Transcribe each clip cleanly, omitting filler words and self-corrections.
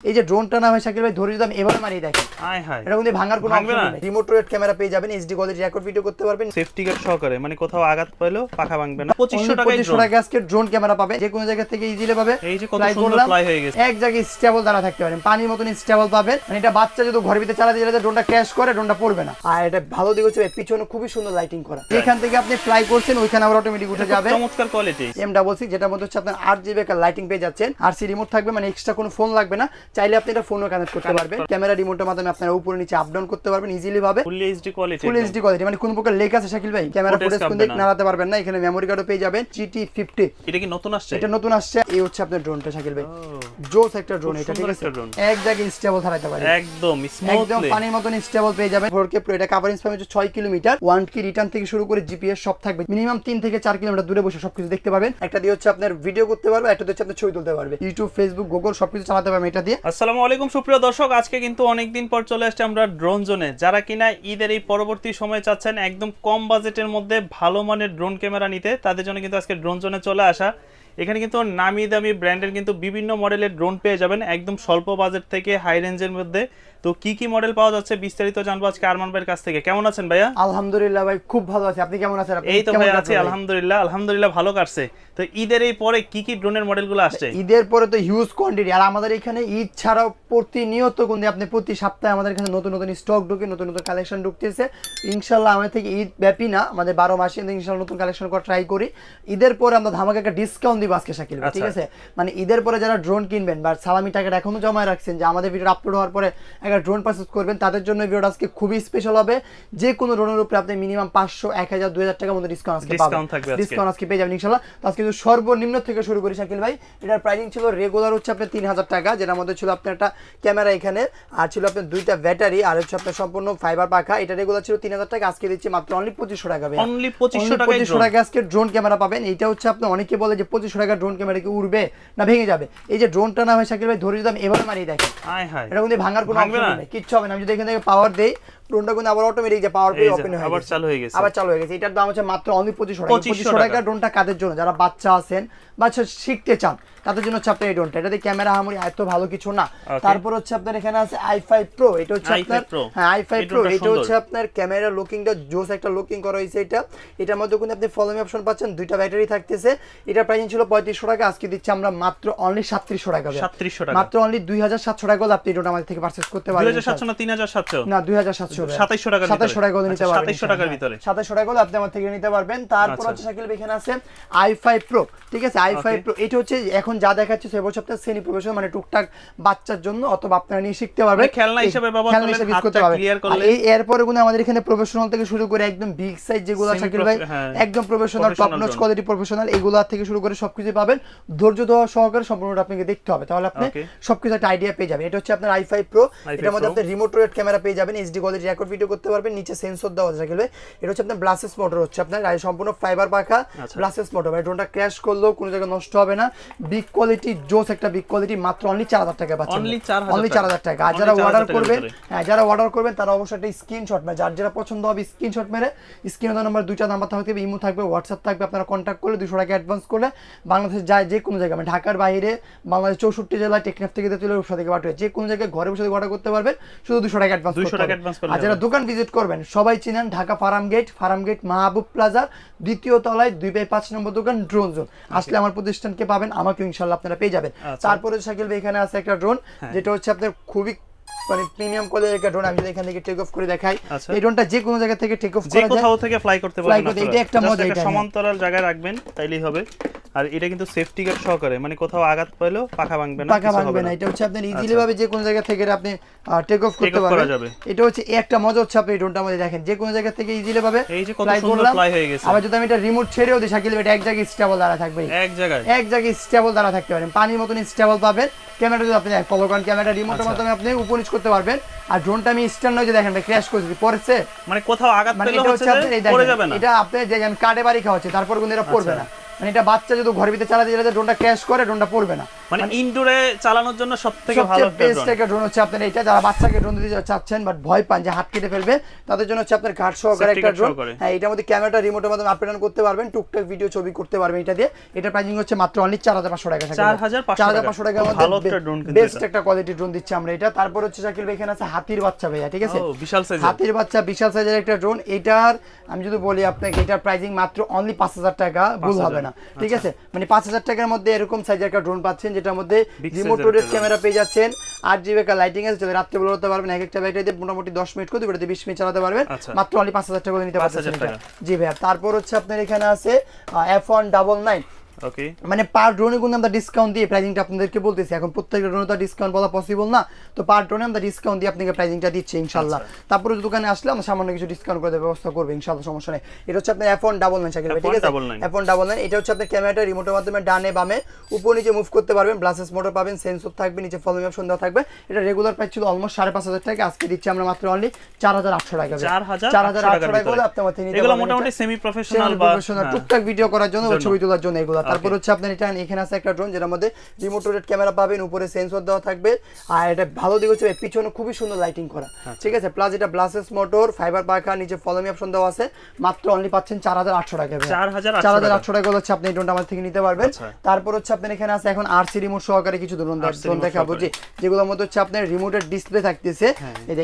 এই যে ড্রোনটা না হয় শাকিল ভাই ধরে যদি আমি এভাবে মারিয়ে দেখেন এটা কিন্তু ভাঙার কোনো অপশন নেই। রিমোট রোটেট ক্যামেরা পেয়ে যাবেন, এইচডি কোয়ালিটি রেকর্ড ভিডিও করতে পারবেন সেফটি গার্ড সহকারে, মানে কোথাও আঘাত পাইলো পাখা ভাঙবে না। 2500 টাকা আজকে ড্রোন ক্যামেরা পাবে, যে কোনো জায়গা থেকে ইজিলি পাবে। এই যে কত সুন্দর ফ্লাই হয়ে গেছে, এক জায়গায় স্টেবল দাঁড়া থাকতে পারেন, পানির মতন স্টেবল পাবেন। মানে এটা বাচ্চা যদি ঘরের ভিতরে চালাতে চালাতে ড্রোনটা ক্র্যাশ করে ড্রোনটা পড়বে না। আর এটা ভালো দিক হচ্ছে পিছনে খুবই সুন্দর লাইটিং করা, এখান থেকে আপনি ফ্লাই করছেন ওইখানে আবার অটোমেটিক উঠে যাবে। চমৎকার কোয়ালিটি M66 যেটার মধ্যে হচ্ছে আপনার 8GB একটা লাইটিং পেয়ে যাচ্ছেন, আরসি রিমোট থাকবে, মানে এক্সট্রা কোনো ফোন লাগবে না। চাইলে আপনি এটা ফোনও কানেক্ট করতে পারবেন, ক্যামেরা রিমোটের মাধ্যমে আপনারা উপরে নিচে আপ ডাউন করতে পারবেন ইজিলি ভাবে। Full HD quality, full HD quality, মানে কোন প্রকার লেগ আছে শাকিল ভাই ক্যামেরা ফুটেজ কোন দিক নাড়াতে পারবেন না। এখানে মেমরি কার্ডও পেয়ে যাবেন GT50। এটা কি নতুন আসছে? এটা নতুন আসছে। এই হচ্ছে আপনার ড্রোনটা শাকিল ভাই, জোস একটা ড্রোন এটা, ঠিক আছে? এক জায়গায় স্টেবল থাকাতে পারে, একদম স্মুথলি, একদম পানির মতন স্টেবল পেয়ে যাবেন। 4K Pro, এটা কভারেজ পাবে 6 কিলোমিটার, 1K রিটার্ন থেকে শুরু করে জিপিএস সব থাকবে। মিনিমাম 3 থেকে 4 কিলোমিটার দূরে বসে সবকিছু দেখতে পাবেন। একটা দিয়ে হচ্ছে আপনার ভিডিও করতে পারবে, একটা দিয়ে হচ্ছে আপনার ছবি তুলতে পারবে, ইউটিউব ফেসবুক গুগল সবকিছু চালাতে পারবে এটা দিয়ে। আসসালামু আলাইকুম সুপ্রিয় দর্শক, আজকে কিন্তু অনেকদিন পর চলে আসছে আমরা ড্রোন জোনে। যারা কিনা ঈদের এই পরবর্তী সময় চাচ্ছেন একদম কম বাজেটের মধ্যে ভালো মানের ড্রোন ক্যামেরা নিতে, তাদের জন্য কিন্তু আজকে ড্রোন জোনে চলে আসা। এখানে কিন্তু নামি দামি ব্র্যান্ডের কিন্তু বিভিন্ন মডেলের ড্রোন পেয়ে যাবেন একদম স্বল্প বাজেট থেকে হাই রেঞ্জের মধ্যে। তো কি কি মডেল পাওয়া যাচ্ছে বিস্তারিত জানবো আজকে আরমান ভাইয়ের কাছ থেকে। কেমন আছেন ভাইয়া? আলহামদুলিল্লাহ ভাই, খুব ভালো আছি, আপনি কেমন আছেন? এই তো ভাই আছি আলহামদুলিল্লাহ, আলহামদুলিল্লাহ ভালো কাটছে। তো ঈদের এই পরে কি কি ড্রোনের মডেলগুলো আসছে? ঈদের পরে তো হিউজ কোয়ান্টিটি, আর আমাদের এখানে ঈদ ছাড়াও প্রতিনিয়ত কিন্তু আপনি প্রতি সপ্তাহে আমাদের এখানে নতুন নতুন স্টক ঢুকে, নতুন নতুন কালেকশন ঢুকতেছে। ইনশাআল্লাহ আমাদের থেকে ঈদ ব্যাপী না, আমাদের 12 মাসে ইনশাআল্লাহ নতুন কালেকশন করা ট্রাই করি। ঈদের পরে আমরা ধামাকা একটা ডিসকাউন্ট দিব আজকে শাকিল ভাই, ঠিক আছে? মানে ঈদের পরে যারা ড্রোন কিনবেন বা সালামি টাকাটা এখনো জমা রাখছেন যে আমাদের ভিডিও আপলোড হওয়ার পরে একটা ড্রোন পারচেজ করবেন, তাদের জন্য ভিডিওটা আজকে খুবই স্পেশাল হবে। যে কোনো ড্রোনের উপরে আপনি মিনিমাম 500, 1000, 2000 টাকার মধ্যে ডিসকাউন্ট আজকে পাবেন, ডিসকাউন্ট আজকে পেয়ে যাবেন ইনশাআল্লাহ। তো আজকে কিন্তু সর্বনিম্ন থেকে শুরু করি শাকিল ভাই। এটার প্রাইসিং ছিল রেগুলার হচ্ছে আপনার 3000 টাকা, যেটার মধ্যে ছিল আপনার একটা ক্যামেরা এখানে, আর ছিল আপনার দুইটা ব্যাটারি, আর হচ্ছে আপনার সম্পূর্ণ ফাইবার পাখা। এটা রেগুলার ছিল 3000 টাকা, আজকে দিচ্ছি মাত্র অনলি 2500 টাকা। অনলি 2500 টাকা আজকে ড্রোন ক্যামেরা পাবেন। এটা হচ্ছে আপনি অনেকে বলে যে 2500 টাকা ড্রোন ক্যামেরা কি উড়বে না ভেঙে যাবে। এই যে ড্রোনটা না হয় শাকিল ভাই ধরে যদি আমি এভাবে মারিয়ে দেখেন এটা কিন্তু ভাঙার কোনো অপশন নেই, কিচ্ছু হবে না। আমি যদি এখান থেকে পাওয়ার দেই ড্রোনটা কিন্তু আবার অটোমেটিক যে পাওয়ার পেয়ে ওপেন হয়ে আবার চালু হয়ে গেছে, আবার চালু হয়ে গেছে। এটার দাম হচ্ছে মাত্র অনলি 2500 টাকা। ড্রোনটা কাদের জন্য? যারা বাচ্চা আছেন, বাচ্চা শিখতে চান, তাদের জন্য হচ্ছে আপনার এই ড্রোনটা। এটাতে ক্যামেরা হামুরি এত ভালো কিছু না। তারপর হচ্ছে আপনার এখানে আছে i5 Pro, এটা হচ্ছে আপনার i5 Pro, এটা হচ্ছে আপনার ক্যামেরা লুকিংটা জোস একটা লুকিং করা হয়েছে। এটার মধ্যে কিন্তু আপনি ফলোমি অপশন পাচ্ছেন, দুইটা ব্যাটারি থাকতেছে। এটার প্রাইস ছিল 3500 টাকা, আজকে দিচ্ছি আমরা মাত্র অনলি 3700 টাকা। 3700 টাকা, মাত্র অনলি 2700 টাকা হলে আপনি ড্রোনটা আমাদের থেকে পারচেজ করতে পারবেন। 2700 না 3700 না 2700, 2700 টাকা, 2700 টাকা হলে নিতে পারবেন। 2700 টাকার ভিতরে 2700 টাকা হলে আপনি আমার থেকে নিতে পারবেন। তারপর হচ্ছে শাকিল এখানে আছে i5 Pro, ঠিক আছে? i5 Pro এটা হচ্ছে এখন যা দেখাচ্ছে সেটা হচ্ছে আপনার সেমি প্রফেশনাল, মানে টুকটাক বাচ্চার জন্য, অথবা আপনারা নিয়ে শিখতে পারবেন, খেলনা হিসেবে ব্যবহার করতে পারবেন। আর এই এরপরে গুলো আমাদের এখানে প্রফেশনাল থেকে শুরু করে একদম বিগ সাইজ যেগুলো শাকিল ভাই একদম professional top notch quality professional, এগুলা থেকে শুরু করে সবকিছু পাবেন। ধৈর্য ধরে সহকারে সম্পূর্ণটা আপনাকে দেখতে হবে, তাহলে আপনি সবকিছু একটা আইডিয়া পেয়ে যাবেন। এটা হচ্ছে আপনার i5 Pro, এটার মধ্যে আপনি রিমোট রোটেট ক্যামেরা পেয়ে যাবেন, এইচডি কোয়ালিটি রেকর্ড ভিডিও করতে পারবেন, নিচে সেন্সর দেওয়া আছে শাকিল ভাই। এটা হচ্ছে আপনার ব্লাসেস মোটর, হচ্ছে আপনার সম্পূর্ণ ফাইবার পাখা ব্লাসেস মোটর, মানে ড্রোনটা ক্র্যাশ করলেও কোনো জায়গায় নষ্ট হবে না। বিগ কোয়ালিটি জোস একটা বিগ কোয়ালিটি, মাত্র অনলি 4000 টাকা পাচ্ছেন, অনলি 4000 টাকা। আর যারা অর্ডার করবেন, যারা অর্ডার করবেন তারা অবশ্যই একটা স্ক্রিনশট মেরে, যার যেটা পছন্দ হবে স্ক্রিনশট মেরে, স্ক্রিনে দেওয়া নাম্বার দুইটা নাম্বার থাকবে, ইমো থাকবে, হোয়াটসঅ্যাপ থাকবে, আপনারা কন্ট্যাক্ট করলে 200 টাকা অ্যাডভান্স করলে বাংলাদেশে যায় যে কোনো জায়গায়, মানে ঢাকার বাইরে বাংলাদেশ 64 জেলায় টেকনাফ থেকে তেতুলিয়া রূপসা থেকে পাঠিয়ে যে কোনো জায়গায় ঘরে বসে অর্ডার করতে পারবেন, শুধু 200 টাকা অ্যাডভান্স করতে। আর যারা দোকান ভিজিট করবেন সবাই চিনেন ঢাকা ফার্ম গেট মাহবুব প্লাজা দ্বিতীয় তলায় 2/5 নম্বর দোকান ড্রোন জোন। আসলে আমার প্রতিষ্ঠানকে পাবেন, আমাকে ইনশাআল্লাহ আপনারা পেয়ে যাবেন। তারপরে শাকিল ভাই এখানে আছে একটা ড্রোন, যেটা হচ্ছে আপনার খুবই মানে প্রিমিয়াম কোয়ালিটির একটা ড্রোন। আমি যদি এখান থেকে টেক অফ করে দেখাই, এই ড্রোনটা যে কোনো জায়গা থেকে টেক অফ করা যায়, যে কোথাও থেকে ফ্লাই করতে পারবেন। এটা একটা মজা, এটা সমান্তরাল জায়গায় রাখবেন তাইলেই হবে। আর এটা কিন্তু সেফটি গার্ড সহকারে, মানে কোথাও আঘাত পাইলো পাখা ভাঙবে না, পাখা ভাঙবে না। এটা হচ্ছে আপনি ইজিলি ভাবে যে কোনো জায়গা থেকে আপনি টেক অফ করতে পারবেন। এটা হচ্ছে একটা মজা হচ্ছে, আপনি এই ড্রোনটার মধ্যে দেখেন যে কোনো জায়গা থেকে ইজিলি ভাবে এই যে কত সুন্দর ফ্লাই হয়ে গেছে। আবার যদি আমি এটা রিমোট ছেড়েও দিই শাকিল, এটা এক জায়গায় স্টেবল দাঁড়া থাকবে, এক জায়গায় স্টেবল দাঁড়া থাকতে পারেন, পানির মতন স্টেবল পাবেন। ক্যামেরা যদি আপনি পলকান ক্যামেরা রিমোটের মাধ্যমে আপনি উপর নিচ করতে পারবেন। আর ড্রোনটা আমি স্ট্যান্ড নয় যে দেখেন ক্র্যাশ করেছি পড়ছে, মানে কোথাও আঘাত পেলে হচ্ছে পড়ে যাবে না। এটা আপনি যে আমি কাটে বাড়ি খাওয়াচ্ছি তারপর কিন্তু এটা পড়বে না, মানে এটা বাচ্চা যদি ঘরের ভিতরে চালাতে চালাতে ড্রোনটা ক্র্যাশ করে ড্রোনটা পড়বে না। মানে ইনডোরে চালানোর জন্য সবথেকে ভালো একটা বেস্ট একটা ড্রোন হচ্ছে আপনার এটা, যারা বাচ্চাকে ড্রোন দিতে চাচ্ছেন বাট ভয় পান যে হাত কেটে ফেলবে, তাদের জন্য হচ্ছে আপনার ঘাট সহকারে একটা ড্রোন। হ্যাঁ, এটার মধ্যে ক্যামেরাটা রিমোটের মাধ্যমে আপ ডাউন করতে পারবেন, টুকটাক ভিডিও ছবি করতে পারবেন এটা দিয়ে। এটা প্রাইসিং হচ্ছে মাত্র অনলি 4500 টাকা। 4500 টাকার মধ্যে বেস্ট একটা কোয়ালিটি ড্রোন দিচ্ছি আমরা এটা। তারপর হচ্ছে শাকিল ভাই এখানে আছে হাতির বাচ্চা ভাইয়া, ঠিক আছে, বিশাল সাইজের হাতির বাচ্চা, বিশাল সাইজের একটা ড্রোন। এটার আমি যদি বলি আপনাকে এটার প্রাইসিং মাত্র অনলি 5000 টাকা, ভুল হবে না, ঠিক আছে। মানে 5000 টাকার মধ্যে এরকম সাইজের একটা ড্রোন পাচ্ছেন, যেটার মধ্যে রিমোট রোটেট ক্যামেরা পেয়ে যাচ্ছেন, 8GB একটা লাইটিং আছে, রাত্রে বের করতে পারবেন, এক একটা ব্যাটারি দিয়ে মোটামুটি 10 মিনিট করে দুটোতে 20 মিনিট চালাতে পারবেন, মাত্র অনলি 5000 টাকা করে নিতে পারছেন। জি ভাই। তারপর হচ্ছে আপনার এখানে আছে F199। ওকে, মানে পার ড্রোনে কিন্তু আমরা ডিসকাউন্ট দিয়ে প্রাইসিংটা আপনাদেরকে বলতেছি, এখন প্রত্যেকটা ড্রোনে তো ডিসকাউন্ট বলা পসিবল না, তো পার ড্রোনে আমরা ডিসকাউন্ট দিয়ে আপনাকে প্রাইসিংটা দিচ্ছি ইনশাআল্লাহ। তারপরে দোকানে আসলে আমরা সামান্য কিছু ডিসকাউন্ট করে দেওয়ার ব্যবস্থা করব ইনশাআল্লাহ, সমস্যা নেই। এটা হচ্ছে আপনার F199 শাকিল ভাই, ঠিক আছে, F199। এটা হচ্ছে আপনার ক্যামেরাটা রিমোটের মাধ্যমে ডানে বামে উপর নিচে মুভ করতে পারবেন, ব্লাসেস মোটর পাবেন, সেন্সর থাকবে, নিচে ফলোইং অপশন দেওয়া থাকবে। এটা রেগুলার প্রাইস ছিল অলমোস্ট 5500 টাকা, আজকে দিচ্ছি আমরা মাত্র অনলি 4800 টাকা। 4800 টাকা বলে আপনার মধ্যে নিতে পারবেন। এগুলো মোটামুটি সেমি প্রফেশনাল বা টুকটাক ভিডিও করার জন্য, ছবি তোলার জন্য এগুলো। তারপর হচ্ছে আপনার এখানে আছে একটা ড্রোন, যেটার মধ্যে রিমোট রোটেট ক্যামেরা পাবেন, উপরে সেন্সর দেওয়া থাকবে, আর এটা ভালো দিক হচ্ছে পিছনে খুবই সুন্দর লাইটিং করা, ঠিক আছে, প্লাস এটা ব্লাসেস মোটর, ফাইবার পাখা, নিচে ফলো মি অপশন দেওয়া আছে, মাত্র অনলি পাচ্ছেন 4800 টাকা। 4800 টাকা হচ্ছে আপনি এই ড্রোনটা আমার থেকে নিতে পারবেন। তারপর হচ্ছে আপনার এখানে আছে এখন আরসি রিমোট সহকারে কিছু ড্রোন দেখাবো, যেগুলোর মধ্যে হচ্ছে আপনার রিমোটের ডিসপ্লে থাকতেছে।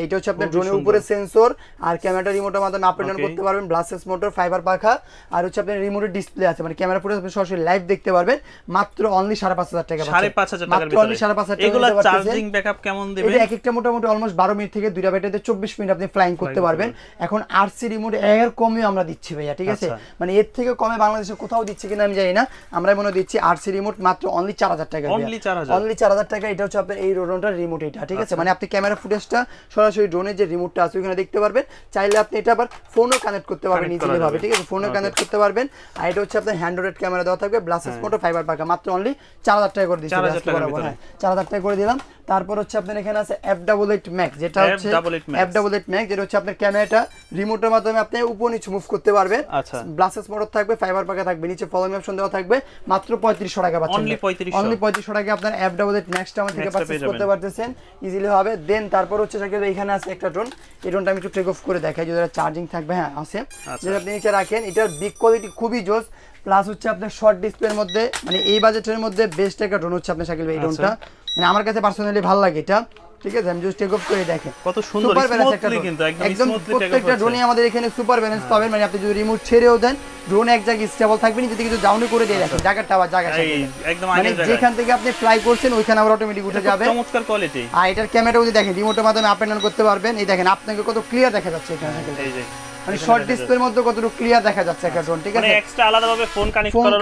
এটা হচ্ছে আপনার ড্রোনের উপরে সেন্সর আর ক্যামেরাটা রিমোটের মাধ্যমে আপ ডাউন করতে পারবেন, ব্লাসেস মোটর, ফাইবার পাখা, আর হচ্ছে আপনার রিমোটের ডিসপ্লে আছে, মানে ক্যামেরা ফুটেজ আপনি সরাসরি লাইভ দেখতে পারবেন, মাত্র অনলি 5500 টাকা। 5500 টাকার ভিতরে অনলি 5500 টাকা। এগুলা চার্জিং ব্যাকআপ কেমন দিবে? এটা একটা মোটামুটি অলমোস্ট 12 মিনিট থেকে দুইটা ব্যাটারিতে 24 মিনিট আপনি ফ্লাইং করতে পারবেন। এখন আরসি রিমোট এর কমে আমরা দিচ্ছি ভাইয়া, ঠিক আছে, মানে এর থেকে কমে বাংলাদেশে কোথাও দিচ্ছে কিনা আমি জানি না, আমরা মনে দিচ্ছি আরসি রিমোট মাত্র অনলি 4000 টাকা। অনলি 4000 টাকা। এটা হচ্ছে আপনার এই ড্রোনটার রিমোট, এটা ঠিক আছে, মানে আপনি ক্যামেরা ফুটেজটা সরাসরি ড্রোনের যে রিমোটটা আছে ওখানে দেখতে পারবেন, চাইলে আপনি এটা আবার ফোনও কানেক্ট করতে পারবেন ইজিলি ভাবে, ঠিক আছে, ফোনও কানেক্ট করতে পারবেন। আর এটা হচ্ছে আপনার হ্যান্ড রোটেট ক্যামেরা দেওয়া থাকবে, ব্লাসেস মোটর, ফাইবার পাখা, মাত্র অনলি 4000 টাকা করে দিচ্ছি, 4000 টাকা করে দিলাম। তারপর হচ্ছে আপনার এখানে আছে F88 Max, যেটা হচ্ছে F88 Max, যেটা হচ্ছে আপনার ক্যামেরাটা রিমোটের মাধ্যমে আপনি উপর নিচে মুভ করতে পারবেন, ব্লাসেস মোটর থাকবে, ফাইবার পাখা থাকবে, নিচে ফলো মি অপশন দেওয়া থাকবে, মাত্র 3500 টাকা পাচ্ছেন। অনলি 3500 টাকা আপনার F88 Max-টা আমাদের থেকে পারচেজ করতে পারতেছেন ইজিলি হবে। দেন তারপর হচ্ছে এখানে আছে একটা ড্রোন, এই ড্রোনটা আমি একটু টেক অফ করে দেখাই, যদি চার্জিং থাকবে, হ্যাঁ আছে, যেটা আপনি নিচে রাখেন। এটার বিগ কোয়ালিটি খুবই জোস, প্লাস হচ্ছে আপনার শর্ট ডিসপ্লের মধ্যে, মানে এই বাজেটের মধ্যে বেস্ট একটা ড্রোন হচ্ছে আপনার শাকিল ভাই। এই ড্রোনটা মানে আমার কাছে পার্সোনালি ভালো লাগে এটা, ঠিক আছে, আমি জাস্ট টেক অফ করে দেখেন কত সুন্দর স্মুথলি, কিন্তু একদম প্রত্যেকটা ড্রোনে আমাদের এখানে সুপার ব্যালেন্স পাবেন, মানে আপনি যদি রিমোট ছেড়েও দেন ড্রোন এক জায়গায় স্টেবল থাকবে, নিচে থেকে যদি ডাউনে করে দিয়ে রাখেন জায়গাটা আবার জায়গা একদম মানে যেখান থেকে আপনি ফ্লাই করছেন ওইখানে আবার অটোমেটিক উঠে যাবে, চমৎকার কোয়ালিটি। আর এটার ক্যামেরা যদি দেখেন রিমোটের মাধ্যমে আপ এন্ড ডাউন করতে পারবেন, এই দেখেন আপনাকে কত ক্লিয়ার দেখা যাচ্ছে এখানে, এই যে মানে শর্ট ডিসপ্লের মধ্যে কতটুকু ক্লিয়ার দেখা যাচ্ছে একটা ড্রোন, ঠিক আছে, মানে এক্সট্রা আলাদাভাবে ফোন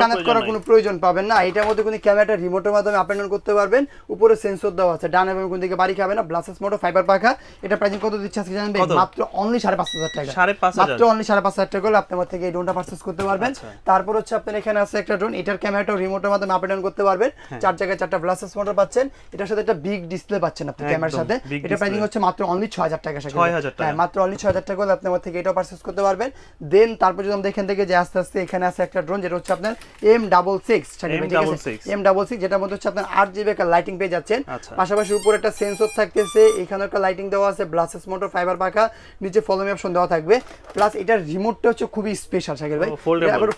কানেক্ট করার কোনো প্রয়োজন পাবেন না। এটার মধ্যে কোনো ক্যামেরাটা রিমোটের মাধ্যমে আপ এন্ড ডাউন করতে পারবেন, উপরে সেন্সর দেওয়া আছে, ডানে বামে কোন দিকে বাড়ি খাবে না, ব্লাসেস মোটর, ফাইবার পাখা। এটা প্রাইসিং কত দিচ্ছে আজকে জানেন? মাত্র অনলি 5500 টাকা, মাত্র অনলি 5500 টাকা হলে আপনি আমার থেকে এই ড্রোনটা পারচেজ করতে পারবেন। তারপর হচ্ছে আপনার এখানে আছে একটা ড্রোন, এটার ক্যামেরাটা রিমোটের মাধ্যমে আপ এন্ড ডাউন করতে পারবেন, চার জায়গায় চারটা ব্লাসেস মোটর পাচ্ছেন, এটার সাথে একটা বিগ ডিসপ্লে পাচ্ছেন আপনি ক্যামেরার সাথে। এটা প্রাইসিং হচ্ছে মাত্র অনলি 6000 টাকা, হ্যাঁ মাত্র অনলি 6000 টাকা হলে আপনি আমার থেকে এটাও পারচেজ করতে পারবেন। দেন তারপর যদি আমরা এখান থেকে যে আস্তে আস্তে এখানে আছে একটা ড্রোন, যেটা হচ্ছে আপনার M66, M66, যেটার মধ্যে হচ্ছে আপনার 8GB একটা লাইটিং পেয়ে যাচ্ছেন, পাশাপাশি উপরে একটা সেন্সর থাকতেছে, এখানে একটা লাইটিং দেওয়া আছে, ব্লাসেস মোটর, ফাইবার পাখা, নিচে ফলো মি অপশন দেওয়া থাকবে, প্লাস এটার রিমোটটা হচ্ছে খুবই স্পেশাল শাকিল ভাই,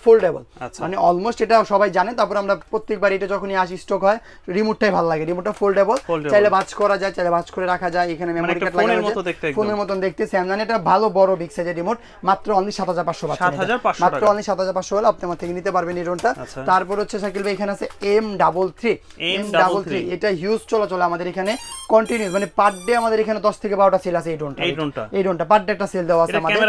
ফোল্ডেবল, মানে অলমোস্ট এটা সবাই জানে। তারপর আমরা প্রত্যেকবার এটা যখনই আসি স্টক হয় রিমোটটাই ভালো লাগে, রিমোটটা ফোল্ডেবল, চাইলে ভাঁজ করা যায়, চাইলে ভাঁজ করে রাখা যায়, এখানে মেমরি কার্ড লাগানো যায়, ফোনের মতন দেখতে স্যামসাং। এটা ভালো বড় বিগ সাইজের রিমোট, মাত্র অনলি 7500 মাত্র অনলি 7500 হলে আপনি আমার থেকে নিতে পারবেন এই ড্রোনটা। তারপর হচ্ছে শাকিল ভাই এখানে আছে M33, এটা হিউজ চলাচল আমাদের এখানে কন্টিনিউয়াস, মানে পার ডে আমাদের এখানে 10 থেকে 12টা সেল আছে এই ড্রোনটা পার ডে একটা সেল দেওয়া আছে আমাদের,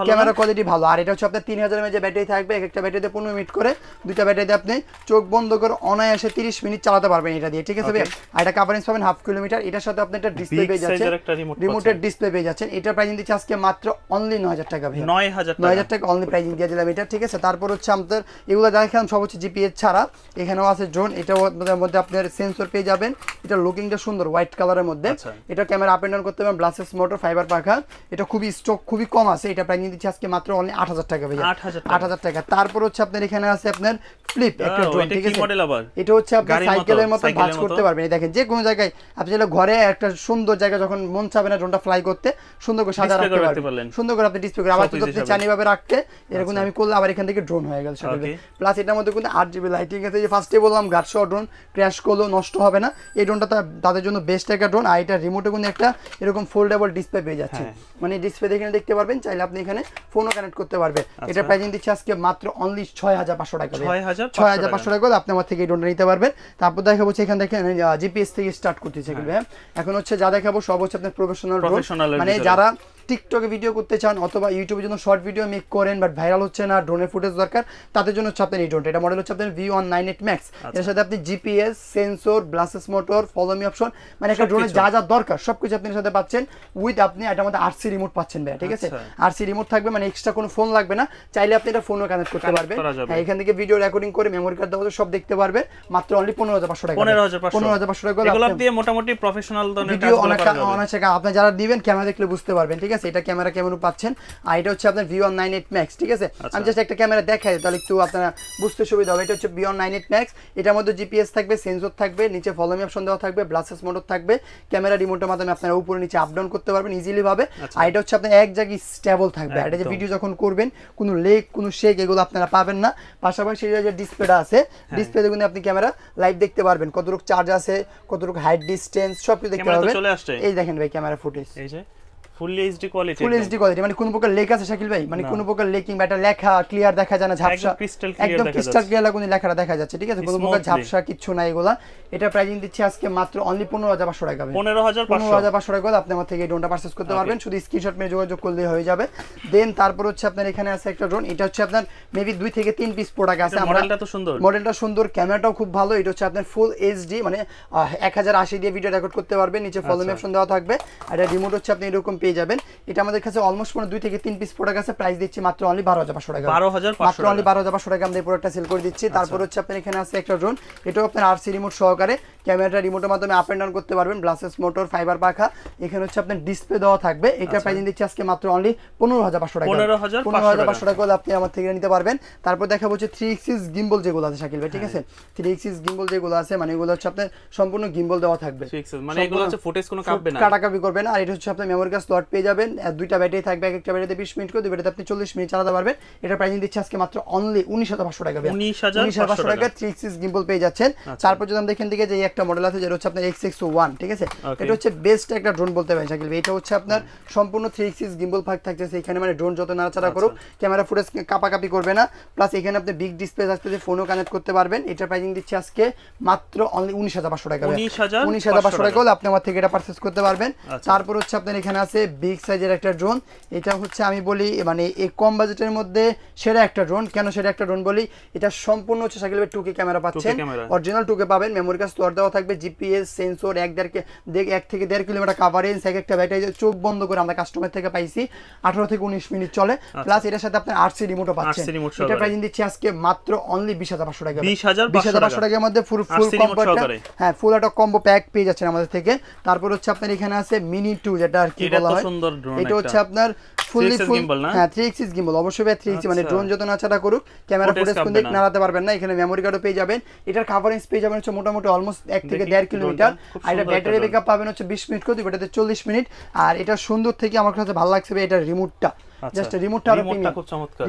ক্যামেরা কোয়ালিটি ভালো। আর এটা হচ্ছে আপনার 3000 mAh ব্যাটারি থাকবে, এক একটা ব্যাটারিতে 15 মিনিট করে, দুইটা ব্যাটারিতে আপনি চোখ বন্ধ করে অনায়াসে 30 মিনিট চালাতে পারবেন এটা দিয়ে, ঠিক আছে ভাই। আর এটা কভারেজ পাবেন 1/2 কিলোমিটার, এটার সাথে আপনি একটা ডিসপ্লে পেয়ে যাচ্ছেন, রিমোটের ডিসপ্লে পেয়ে যাচ্ছেন। এটার প্রাইস দিচ্ছি আজকে মাত্র অনলি 9000 টাকা, টাকা ভাই, 9000 টাকা অনলি প্রাইজিং দিয়ে দিলাম এটা, ঠিক আছে। তারপর হচ্ছে আমাদের এগুলো দেখেন সব হচ্ছে জিপিএস ছাড়া, এখানেও আছে ড্রোন, এটাও মধ্যে আপনার সেন্সর পেয়ে যাবেন, এটা লুকিংটা সুন্দর হোয়াইট কালারের মধ্যে, এটা ক্যামেরা আপ এন্ড ডাউন করতে পারবেন, ব্লাসেস মোটর, ফাইবার পাখা, এটা খুবই স্টক খুবই কম আছে, এটা প্রাইজিং দিচ্ছি আজকে মাত্র অনলি 8000 টাকা ভাই, 8000 টাকা। তারপর হচ্ছে আপনার এখানে আছে আপনার ফ্লিপ একটা ড্রোন, ঠিক আছে, এটা হচ্ছে আপনি সাইকেলের মতো ভাঁজ করতে পারবেন, দেখেন যে কোনো জায়গায় আপনি চাইলে ঘরে একটা সুন্দর জায়গা যখন মন চাবে না ড্রোনটা ফ্লাই করতে, সুন্দর করে সাজা রাখতে পারবেন, সুন্দর করে আপনি ডিসপ্লে করে আবার যদি আপনি চানি ভাবে রাখতে এরকম আমি করলে আবার এখান থেকে ড্রোন হয়ে গেল সাথে। প্লাস এটার মধ্যে কিন্তু 8GB লাইটিং আছে, যে ফার্স্টে বললাম গার্ডশো ড্রোন, ক্র্যাশ করলেও নষ্ট হবে না, এই ড্রোনটা তাদের জন্য বেস্ট একটা ড্রোন। আর এটা রিমোটে কিন্তু একটা এরকম ফোল্ডেবল ডিসপ্লে পেয়ে যাচ্ছে, মানে ডিসপ্লে এখানে দেখতে পারবেন, চাইলে আপনি এখানে ফোনও কানেক্ট করতে পারবেন। এটা প্রাইজিং দিচ্ছে আজকে মাত্র অনলি 6500 টাকা, 6500 টাকা করে আপনি আমার থেকে এই ড্রোনটা নিতে পারবেন। তারপর দেখাবো এখানে দেখেন জিপিএস থেকে স্টার্ট করতেছে, এখন হচ্ছে যা দেখাবো সব হচ্ছে আপনার প্রফেশনাল ড্রোন, মানে যারা টিকটকে ভিডিও করতে চান অথবা ইউটিউবের জন্য শর্ট ভিডিও মেক করেন বাট ভাইরাল হচ্ছে না, ড্রোনের ফুটেজ দরকার, তাদের জন্য হচ্ছে আপনার এই ড্রোনটা। এটা মডেল হচ্ছে আপনার V198 Max, এর সাথে আপনি GPS, sensor, brushless motor, follow me option, মানে একটা ড্রোনের যা যা দরকার সবকিছু আপনি এর সাথে পাচ্ছেন, উইথ আপনি এটার মধ্যে RC রিমোট পাচ্ছেন ভাই, ঠিক আছে, RC রিমোট থাকবে, মানে এক্সট্রা কোনো ফোন লাগবে না, চাইলে আপনি এটা ফোনও কানেক্ট করতে পারবেন, এখান থেকে ভিডিও রেকর্ডিং করে মেমোরি কার্ড দেওয়া সব দেখতে পারবে, মাত্র অনলি 15500 টাকা, 15500 টাকা। এগুলো দিয়ে মোটামুটি প্রফেশনাল ধরনের ভিডিও অনেক আপনি যারা দিবেন ক্যামেরা দেখলে বুঝতে পারবেন, ঠিক আছে, এটা ক্যামেরা কেমন পাচ্ছেন। আর এটা হচ্ছে আপনার V198 Max, ঠিক আছে, আমি জাস্ট একটা ক্যামেরা দেখাই তাহলে একটু আপনারা বুঝতে সুবিধা হবে। এটা হচ্ছে V198 Max, এটার মধ্যে জিপিএস থাকবে, সেন্সর থাকবে, নিচে ফলো মি অপশন দেওয়া থাকবে, ব্লাসেস মোটর থাকবে, ক্যামেরা রিমোটের মাধ্যমে আপনারা উপরে নিচে আপ ডাউন করতে পারবেন ইজিলি ভাবে। আর এটা হচ্ছে আপনার এক জায়গায় স্টেবল থাকবে, আর এটা যে ভিডিও যখন করবেন কোনো লেগ কোনো শেক এগুলো আপনারা পাবেন না। পাশাপাশি যে ডিসপ্লেটা আছে, ডিসপ্লেতে কিন্তু আপনি ক্যামেরা লাইভ দেখতে পারবেন, কতটুকু চার্জ আছে, কতটুকু হাইট ডিসটেন্স সব কিছু দেখতে পারবেন। এই দেখেন ভাই ক্যামেরা ফুটেজ, এই যে ফুল এইচডি কোয়ালিটি, মানে কোনো প্রকার লেক আছে শাকিল ভাই, মানে কোনো প্রকার লেকিং বা এটা লেখা ক্লিয়ার দেখা যায় না, ঝাপসা একদম ক্রিস্টাল ক্লিয়ার লাগুনি লেখাটা দেখা যাচ্ছে, ঠিক আছে, কোনো প্রকার ঝাপসা কিচ্ছু নাই এগুলা। এটা প্রাইজিং দিচ্ছি আজকে মাত্র অনলি 15500 টাকা, 15500 টাকা আপনি আমার থেকে এই ড্রোনটা পারচেজ করতে পারবেন, শুধু স্ক্রিনশট মেরে যোগাযোগ করলে হয়ে যাবে। দেন তারপর হচ্ছে আপনার এখানে আছে একটা ড্রোন, এটা হচ্ছে আপনার মেবি 2 থেকে 3 পিস প্রোডাক্ট আছে, মডেলটা সুন্দর, ক্যামেরাটাও খুব ভালো, এটা হচ্ছে আপনার ফুল এইচডি মানে 1080 দিয়ে ভিডিও রেকর্ড করতে পারবেন, নিচে ফলো মি অপশন দেওয়া থাকবে, আর এটা রিমোট হচ্ছে আপনি এরকম পেয়ে যাবেন। এটা আমাদের কাছে অলমোস্ট 2 থেকে 3 পিস প্রোডাক্ট আছে, প্রাইস দিচ্ছি মাত্র অনলি 12500 টাকা, মাত্র অনলি 12500 টাকা আমরা এই প্রোডাক্টটা সেল করে দিচ্ছি। তারপর হচ্ছে আপনার এখানে আছে একটা ড্রোন, এটাও আপনার RC রিমোট সহকারে, ক্যামেরাটা রিমোটের মাধ্যমে আপ এন্ড ডাউন করতে পারবেন, ব্লাসেস মোটর, ফাইবার পাখা, এখানে হচ্ছে আপনার ডিসপ্লে দেওয়া থাকবে। এটা প্রাইস দিচ্ছি আজকে মাত্র অনলি 15500 টাকা, 15500 টাকা করে আপনি আমার থেকে নিতে পারবেন। তারপর দেখা হচ্ছে 3 এক্সিস গিম্বল যেগুলো আছে শাকিল ভাই, ঠিক আছে, 3 এক্সিস গিম্বল যেগুলো আছে মানে এগুলো হচ্ছে আপনার সম্পূর্ণ গিম্বল দেওয়া থাকবে, মানে এগুলো হচ্ছে ফুটেজ কোনো কাটবে না, কাটাকাটি করবে না। আর এটা হচ্ছে আপনার মেমোরি কার্ড স্লট পেয়ে যাবেন, দুইটা ব্যাটারি থাকবে, একটা ব্যাটারিতে 20 মিনিট করে, দুই ব্যাটারিতে আপনি 40 মিনিট চালাতে পারবেন। এটা প্রাইস দিচ্ছি আজকে মাত্র অনলি 19500 টাকা, 19500 টাকা 3 এক্সিস গিম্বল পেয়ে যাচ্ছেন। তারপর যদি আমরা দেখেন দিকে যে একটা মডেল আছে যেটা হচ্ছে আপনার XX1, ঠিক আছে, এটা হচ্ছে বেস্ট একটা ড্রোন বলতে পারেন শাকিল ভাই। এটা হচ্ছে আপনার সম্পূর্ণ 3 এক্সিস গিম্বল ভাগ থাকতেছে এখানে, মানে ড্রোন যত নাড়াচাড়া করুক ক্যামেরা ফুটেজ কাপাকাপি করবে না, প্লাস এখানে আপনি বিগ ডিসপ্লে আসতে ফোনও কানেক্ট করতে পারবেন। এটা প্রাইসিং দিচ্ছি আজকে মাত্র অনলি 19500 টাকা, 19500 টাকা হলে আপনি আমার থেকে এটা পারচেজ করতে পারবেন। তারপর হচ্ছে আপনার এখানে আছে বিগ সাইজের একটা ড্রোন, এটা হচ্ছে আমি বলি মানে এই কম বাজেটের মধ্যে সেরা একটা ড্রোন। কেন সেরা একটা ড্রোন বলি, এটা সম্পূর্ণ হচ্ছে শাকিল ভাই 2K ক্যামেরা পাচ্ছেন, অরিজিনাল 2K পাবেন, মেমোরি কার্ড স্লট দেওয়া থাকবে, জিপিএস, সেন্সর, 1 থেকে 1.5 কিলোমিটার কাভারেজ, একটা ব্যাটারি চোখ বন্ধ করে আমরা কাস্টমার থেকে পাইছি 18 থেকে 19 মিনিট চলে, প্লাস এটার সাথে আপনার RC রিমোটও পাচ্ছেন। এটা প্রাইস দিচ্ছি আজকে মাত্র অনলি 20500 টাকা, 20500 টাকার মধ্যে ফুল কম্বোটা, হ্যাঁ ফুল একটা কম্বো প্যাক পেয়ে যাচ্ছেন আমাদের থেকে। তারপর হচ্ছে আপনার এখানে আছে মিনি 2 যেটা আর কি বলা হয়, এটা হচ্ছে আপনার ফুললি ফুল, হ্যাঁ 3 এক্সিস গিম্বল, অবশ্যই 3 এক্সিস মানে ড্রোন যত নাড়াচাড়া করুক ক্যামেরা ফুটেজ কোন দিক নাড়াতে পারবেন না। এখানে মেমোরি কার্ডও পেয়ে যাবেন, এটার কভারেজ পেয়ে যাবেন হচ্ছে মোটামুটি অলমোস্ট 1 থেকে 1.5 কিলোমিটার, আর এটা ব্যাটারি ব্যাকআপ পাবেন হচ্ছে 20 মিনিট করে, এটাতে 40 মিনিট। আর এটা সুন্দর থেকে আমার কাছে ভালো লাগছে এটার রিমোটটা, জাস্ট রিমোটটা আরো প্রিমিয়াম,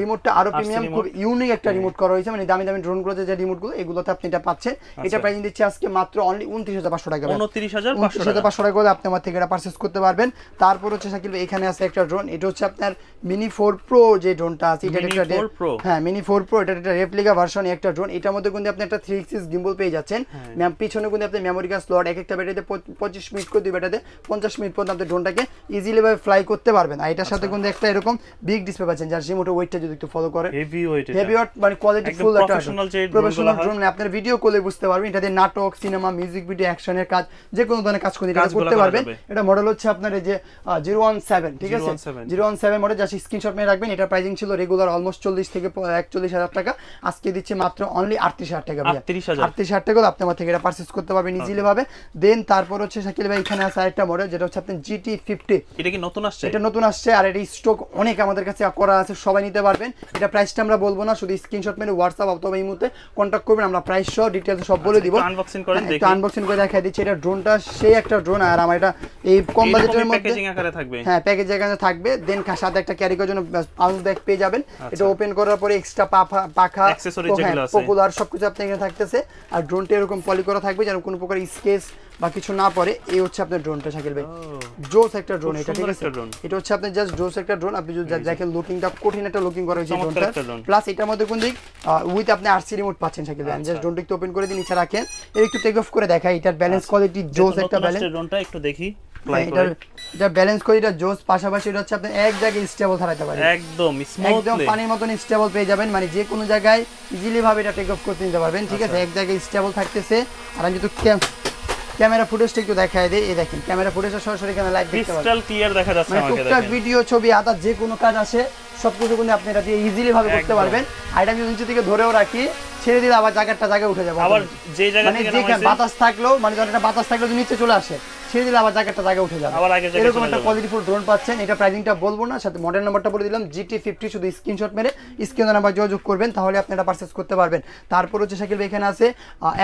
রিমোটটা আরো প্রিমিয়াম, খুব ইউনিক একটা রিমোট করা হয়েছে, মানে দামি দামি ড্রোনগুলোতে যে রিমোটগুলো এগুলোতে আপনি এটা পাচ্ছেন। এটা প্রাইস দিচ্ছি আজকে মাত্র অনলি 29500 টাকা, 29500 টাকা করে আপনি আমার থেকে এটা পারচেজ করতে পারবেন। তারপর হচ্ছে শাকিল ভাই এখানে আছে একটা ড্রোন, এটা হচ্ছে আপনার মিনি 4 প্রো যে ড্রোনটা আছে, এটা একটা হ্যাঁ মিনি 4 প্রো, এটা একটা রেপ্লিকা ভার্সন একটা ড্রোন। এটার মধ্যে কিন্তু আপনি একটা 3 এক্সিস গিম্বল পেয়ে যাচ্ছেন, পিছনে কিন্তু আপনি মেমোরি কার্ড স্লট, একটা ব্যাটারিতে 25 মিনিট করে, দুই ব্যাটারিতে 50 মিনিট পর্যন্ত আপনি ড্রোনটাকে ইজিলি ভাবে ফ্লাই করতে পারবেন। আর এটার সাথে কিন্তু একটা এরকম বিগ ডিসপ্লে পাচ্ছেন, যার রিমোটের ওয়েটটা যদি একটু ফলো করেন, হেভি ওয়েট, হেভি ওয়েট মানে কোয়ালিটি ফুল একটা প্রফেশনাল যে প্রফেশনাল ড্রোন, আপনার ভিডিও কলে বুঝতে পারবেন এটা দিয়ে নাটক, সিনেমা, মিউজিক ভিডিও, অ্যাকশনের কাজ যে কোনো ধরনের কাজ করতে পারবেন। এটা মডেল হচ্ছে আপনার এই যে 017, ঠিক আছে 017 মডেল, জাস্ট স্ক্রিনশট নিয়ে রাখবেন। এটা প্রাইসিং ছিল রেগুলার অলমোস্ট 40 থেকে 41,000 টাকা, আজকে দিচ্ছে মাত্র অনলি 38,000 টাকা। 38,000 টাকা আপনি আমার থেকে এটা পারচেজ করতে পারবেন ইজিলি ভাবে। দেন তারপর হচ্ছে শাকিল ভাই এখানে আছে আরেকটা মডেল, যেটা হচ্ছে আপনার GT50। এটা কি নতুন আসছে? এটা নতুন আসছে, আর এটা স্টক অনেক আমাদের কাছে করা আছে, সবাই নিতে পারবেন। এটা প্রাইসটা আমরা বলবো না, শুধু স্ক্রিনশট মেরে হোয়াটসঅ্যাপ অথবা ইমোতে কন্টাক্ট করবেন, আমরা প্রাইস সহ ডিটেইলস সব বলে দিব। আনবক্সিং করে দেখি, একটু আনবক্সিং করে দেখাই দিচ্ছি। এটা ড্রোনটা সেই একটা ড্রোন, আর আমার এটা এই কম বাজেটের মধ্যে প্যাকেজিং আকারে থাকবে। হ্যাঁ, প্যাকেজ আকারে থাকবে। দেন সাথে একটা ক্যারি করার জন্য পাউচ ব্যাগ পেয়ে যাবেন। এটা ওপেন করার পরে এক্সট্রা পাখা, অ্যাকসেসরিজ যেগুলো আছে, পপুলার সবকিছু আপনি এখানে থাকতেছে। আর ড্রোনটা এরকম পলি করা থাকবে যেন কোনো প্রকার স্কেচ বা কিছু না পড়ে। এই হচ্ছে আপনার ড্রোনটা শাকিল ভাই, জোস একটা ড্রোন এটা, ঠিক আছে। এটা হচ্ছে আপনার জাস্ট জোস একটা ড্রোন। আপনি যদি দেখেন লুকিংটা কঠিন একটা লুকিং করা হয়েছে ড্রোনটা। প্লাস এটার মধ্যে কোন দিক উইথ আপনি RC রিমোট পাচ্ছেন শাকিল ভাই। জাস্ট ড্রোনটা একটু ওপেন করে দিন, নিচে রাখেন, এর একটু টেক অফ করে দেখাই। এটার ব্যালেন্স কোয়ালিটি জোস একটা ব্যালেন্স। ড্রোনটা একটু দেখি, এটা ব্যালেন্স কোয়ালিটি জোস, পাশাপাশি এটা হচ্ছে আপনি এক জায়গায় স্টেবল থাকাতে পারেন, একদম স্মুথলি, একদম পানির মতন স্টেবল পেয়ে যাবেন। মানে যে কোনো জায়গায় ইজিলি ভাবে এটা টেক অফ করতে নিতে পারবেন, ঠিক আছে। এক জায়গায় স্টেবল থাকতেছে। আর আমি যদি ক্যামেরা ফুটেজটা একটু দেখায় দেই, এই দেখেন ক্যামেরা ফুটেজটা সরাসরি এখানে লাইভ দেখতে পাবেন, ক্রিস্টাল ক্লিয়ার দেখা যাচ্ছে আমাকে। টুকটাক ভিডিও, ছবি, আদার যে কোনো কাজ আছে সবকিছু কিন্তু আপনি এটা দিয়ে ইজিলি ভাবে করতে পারবেন। আর এটা আমি নিচে থেকে ধরেও রাখি, ছেড়ে দিলে আবার জায়গায় উঠে যাবে। আবার যে জায়গা মানে থেকে যে বাতাস থাকলো, মানে যখন একটা বাতাস থাকলো নিচে চলে আসে, ছেড়ে দিলে আবার জায়গায় উঠে যাবে। এরকম একটা কোয়ালিটিফুল ড্রোন পাচ্ছেন। এটা প্রাইসিংটা বলবো না, সাথে মডেল নাম্বারটা বলে দিলাম GT50। শুধু স্ক্রিনশট মেরে স্ক্রিনের নাম্বার যোগাযোগ করবেন, তাহলে আপনি এটা পারচেজ করতে পারবেন। তারপর হচ্ছে শাকিল ভাই এখানে আছে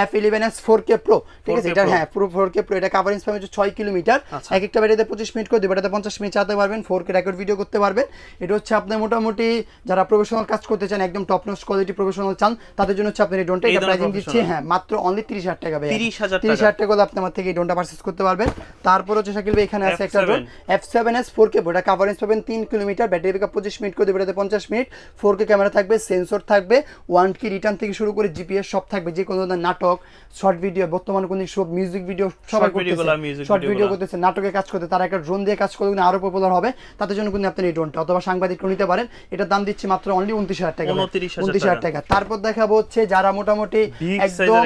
F11s 4K Pro, ঠিক আছে। এটা হ্যাঁ পুরো 4K Pro। এটা কভারেজ পাবেন 6 কিলোমিটার, এক একটা ব্যাটারিতে 25 মিনিট করে, দুইটাতে 50 মিনিট চালাতে পারবেন, 4K রেকর্ড ভিডিও করতে পারবেন। এটা হচ্ছে আপনার মোটামুটি যারা প্রফেশনাল কাজ করতে চান, একদম টপ নচ কোয়ালিটি প্রফেশনাল চান, তাদের জন্য হচ্ছে আপনার এই ড্রোনটা। এটা প্রাইসিং দিচ্ছি হ্যাঁ মাত্র অনলি 30,000 টাকা ভাই। 30,000 টাকা হলে আপনি আমার থেকে এই ড্রোনটা পারচেজ করতে পারবেন। তারপর হচ্ছে শাকিল ভাই এখানে আছে একটা ড্রোন F7s 4K Pro। এটা কভারেজ পাবেন 3 কিলোমিটার, ব্যাটারি ব্যাকআপ 25 মিনিট করে, দুইটাতে 50 মিনিট, 4K ক্যামেরা থাকবে, সেন্সর থাকবে, 1 কি রিটার্ন থেকে শুরু করে GPS সব থাকবে। যে কোনো ধরনের নাটক, শর্ট ভিডিও, বর্তমানে কোন সব মিউজিক ভিডিও সবাই করতেছে, শর্ট ভিডিও করতেছে, নাটকে কাজ করতে, তারা একটা ড্রোন দিয়ে কাজ করলে কিন্তু আরো পপুলার হবে। তাদের জন্য কিন্তু আপনি এই ড্রোনটা অথবা সাংবাদিক নিতে পারেন। এটার দাম দিচ্ছি মাত্র অনলি 29,000 টাকা, 29,000 টাকা। তারপর দেখাবো হচ্ছে যারা মোটামুটি একদম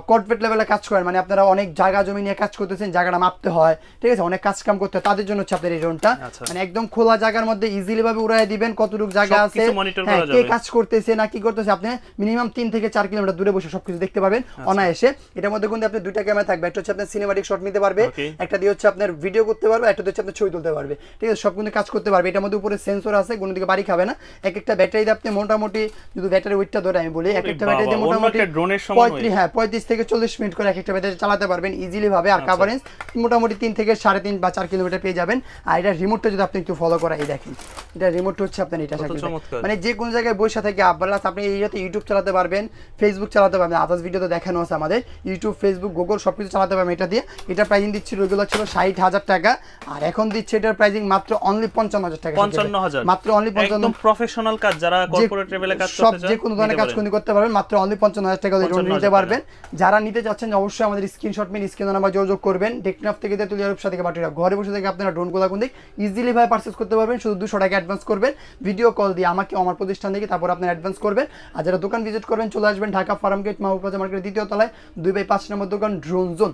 কর্পোরেট লেভেলে কাজ করেন, মানে আপনারা অনেক জায়গা জমি নিয়ে কাজ করতেছেন, জায়গাটা মাপতে হয়, ঠিক আছে, অনেক কাজ কাম করতে হয়, তাদের জন্য হচ্ছে আপনার এই ড্রোনটা। মানে একদম খোলা জায়গার মধ্যে ইজিলি ভাবে উড়াই দিবেন, কতটুকু জায়গা আছে, কে কাজ করতেছে না কি করতেছে, আপনি মিনিমাম 3 থেকে 4 কিলোমিটার দূরে বসে সবকিছু দেখতে পাবেন অনায়াসে। এটার মধ্যে কিন্তু আপনি দুইটা ক্যামেরা থাকবে, একটা হচ্ছে আপনার সিনেমাটিক শট নিতে পারবে, একটা দিয়ে হচ্ছে আপনার ভিডিও করতে পারবে, একটা হচ্ছে আপনার ছবি তুলতে পারবে, ঠিক আছে, সব কিন্তু কাজ করতে পারবে। এটার মধ্যে উপরে সেন্সর আছে, কোনো দিকে বাড়ি খাবে না। এক একটা ব্যাটারি দিয়ে আপনি মোটামুটি যদি ব্যাটারি ওয়েটটা ধরে আমি বলি, এক একটা ব্যাটারি দিয়ে মোটামুটি 35 থেকে 40 মিনিট করে এক একটা ব্যাটারি চালাতে পারবেন ইজিলি ভাবে। আর কভারেজ মোটামুটি 3 থেকে 3.5 বা 4 কিলোমিটার পেয়ে যাবেন। আর এটা রিমোটটা যদি আপনি একটু ফলো করা, এই দেখেন এটা রিমোটটা হচ্ছে আপনার এটা মানে যে কোনো জায়গায় বসে থেকে আপনি এইটাতে ইউটিউব চালাতে পারবেন, ফেসবুক চালাতে পারবেন, আদার্স ভিডিও তো দেখানো আছে আমাদের, ইউটিউব, ফেসবুক, গুগল সবকিছু চালাতে পারবেন এটা দিয়ে। এটা প্রাইসিং দিচ্ছি রেগুলার ছিল 60,000 টাকা, আর এখন দিচ্ছে এটার প্রাইসিং মাত্র অনলি 55,000 টাকা, 55,000 মাত্র অনলি 55। একদম প্রফেশনাল কাজ, যারা কর্পোরেট লেভেলে কাজ করতে চান, যে কোনো ধরনের কাজ করতে পারবেন, মাত্র অনলি 55,000 টাকা দিয়ে ড্রোন নিতে পারবেন। যারা নিতে চাচ্ছেন অবশ্যই আমাদের স্ক্রিনশট মেরে স্ক্রিনের নাম্বার যোগাযোগ করবেন। টেকনাফ থেকে তেতুলিয়া রূপসা থেকে বাটিরা, ঘরে বসে থেকে আপনারা ড্রোনগুলো কোন দিক ইজিলি ভাবে পারচেজ করতে পারবেন। শুধু 200 টাকা অ্যাডভান্স করবেন, ভিডিও কল দিয়ে আমাকে আমার প্রতিষ্ঠান থেকে, তারপর আপনারা অ্যাডভান্স করবেন। আর যারা দোকান ভিজিট করবেন চলে আসবেন ঢাকা ফার্ম গেট, মাহবুব বাজার মার্কেটের 2য় তলায় 2/5 নম্বর দোকান ড্রোন জোন।